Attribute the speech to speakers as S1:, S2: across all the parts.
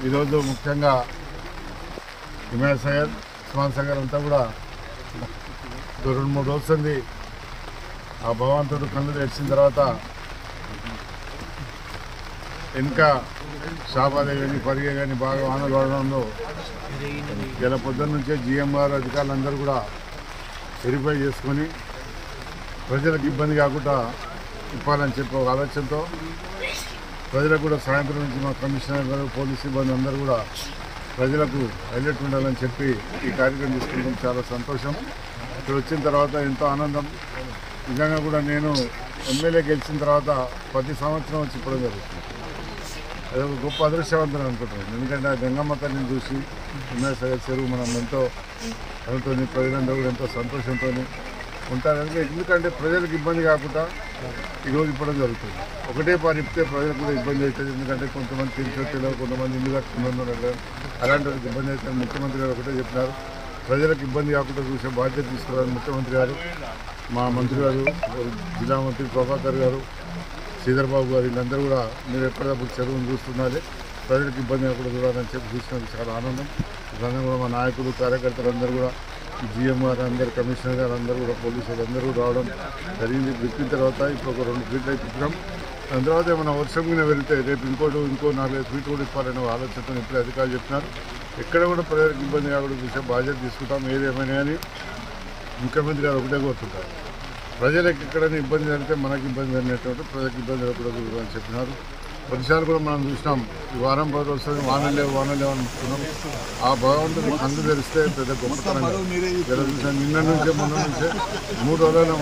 S1: ఈరోజు ముఖ్యంగా హిమాయత్ సాగర్, ఉస్మాన్ సాగర్ అంతా కూడా 2-3 రోజులు ఆ భగవంతుడు కళ్ళు తెరిచిన తర్వాత వెనుక షాబాదేవి కానీ పరిగే కానీ బాగా వానలు పడడంలో ఇలా పొద్దున్న నుంచే GMR అధికారులందరూ కూడా వెరిఫై చేసుకొని ప్రజలకు ఇబ్బంది కాకుండా ఇవ్వాలని చెప్పి ఒక ఆలోచనతో ప్రజలకు కూడా సాయంత్రం నుంచి మా కమిషనర్ గారు, పోలీస్ సిబ్బంది అందరూ కూడా ప్రజలకు హైలైట్ ఉండాలని చెప్పి ఈ కార్యక్రమం తీసుకుంటాం. చాలా సంతోషం. ఇక్కడ వచ్చిన తర్వాత ఎంతో ఆనందం. నిజంగా కూడా నేను ఎమ్మెల్యే గెలిచిన తర్వాత ప్రతి సంవత్సరం వచ్చి ఇప్పుడు జరుగుతుంది. అది ఒక గొప్ప అదృష్టవంతం అనుకుంటున్నాను. ఎందుకంటే ఆ గంగమ్మ తల్లిని చూసి హిమాయత్ సాగర్ చెరువు మనం ఎంతో ప్రజలందరూ కూడా ఎంతో సంతోషంతో ఉంటారు. ఎందుకంటే ప్రజలకు ఇబ్బంది కాకుండా ఈరోజు ఇవ్వడం జరుగుతుంది. ఒకటే పరిప్తే ప్రజలకు కూడా ఇబ్బంది అవుతుంది. ఎందుకంటే కొంతమంది తెలిసొచ్చేలో కొంతమంది ఇల్లు కట్టుకున్నారు. అలాంటి వాళ్ళకి ఇబ్బంది అవుతుంది. ముఖ్యమంత్రి గారు ఒకటే చెప్పినారు, ప్రజలకు ఇబ్బంది కాకుండా చూసే బాధ్యత తీసుకున్నారు ముఖ్యమంత్రి గారు, మా మంత్రి గారు, జిల్లా మంత్రి ప్రభాకర్ గారు, శ్రీధర్ బాబు గారు, వీళ్ళందరూ కూడా మీరు ఎప్పటికప్పుడు చెరువును చూస్తున్నారు, ప్రజలకు ఇబ్బంది కాకుండా చూడాలని చెప్పి చూసినందుకు చాలా ఆనందం. ఇదంతా కూడా మా నాయకులు, కార్యకర్తలు అందరూ కూడా GMR అందరు, కమిషనర్ గారు అందరూ కూడా, పోలీసులు అందరూ రావడం జరిగింది. విప్పిన తర్వాత ఇప్పుడు ఒక 2 ఫీట్లు ఇప్పించాం. దాని తర్వాత ఏమైనా వర్షం మీద వెళ్తే రేపు ఇంకో 4-5 ఫీట్లు కూడా ఇప్పాలనే ఆలోచనతో ఇప్పుడే అధికారులు చెప్తున్నారు. ఎక్కడ కూడా ప్రజలకు ఇబ్బంది కాకుండా చూసే బాధ్యత తీసుకుంటాం. ఏదేమైనా కానీ ముఖ్యమంత్రి గారు ఒకటే కోరుతుంటారు, ప్రజలకు ఎక్కడైనా ఇబ్బంది జరిగితే మనకి ఇబ్బంది జరిగినట్టు ప్రజలకు ఇబ్బంది జరగకూడదు అని చెప్పినారు. కొన్నిసార్లు కూడా మనం చూసినాం, ఈ వారం 10 రోజులు వానలేవు అనుకున్నాం. ఆ భగవంతుడు కళ్ళు తెరిస్తే పెద్ద గొప్పతనంగా చూసాం. నిన్న నుంచే మొన్న నుంచే 3 రోజులు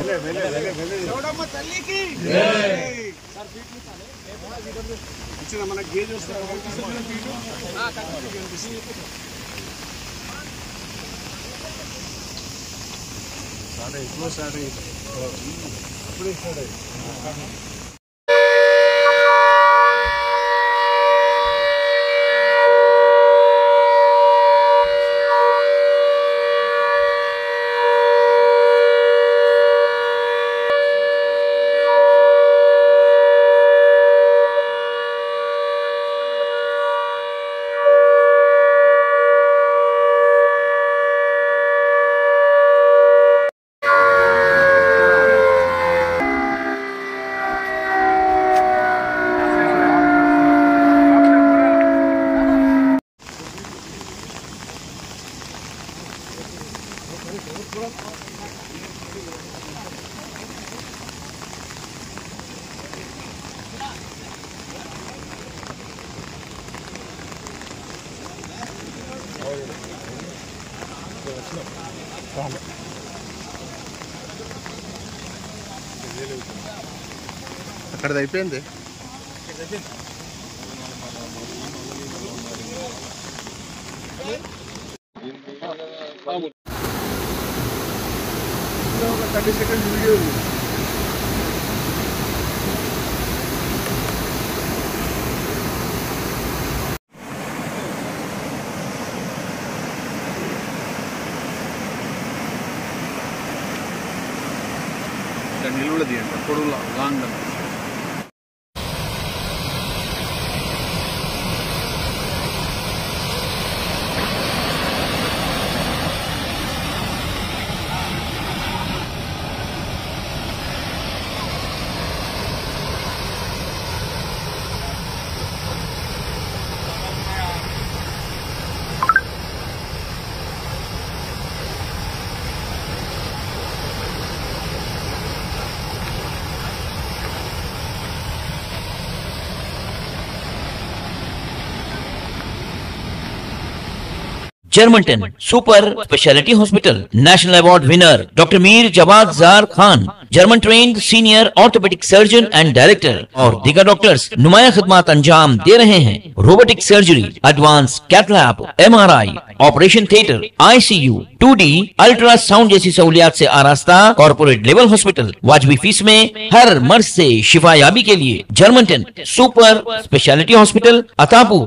S2: అక్కడది అయిపోయింది.
S1: ఒక 30 సెకండ్స్ వీడియో
S2: నిలువది అంట పొడుగు long
S3: Germantown Super Speciality Hospital National Award winner Dr. Mir Jawad Zar Khan, German trained senior orthopedic surgeon and director और दिगर डॉक्टर्स नुमाया खिदमत अंजाम दे रहे हैं। Robotic surgery, advance cath lab, MRI, operation theatre, ICU, 2D ultrasound जैसी सहूलियात से आरास्ता कॉर्पोरेट लेवल हॉस्पिटल वाजबी फीस में हर मर्ज से शिफायाबी के लिए जर्मनटन सुपर स्पेशलिटी हॉस्पिटल अतापू।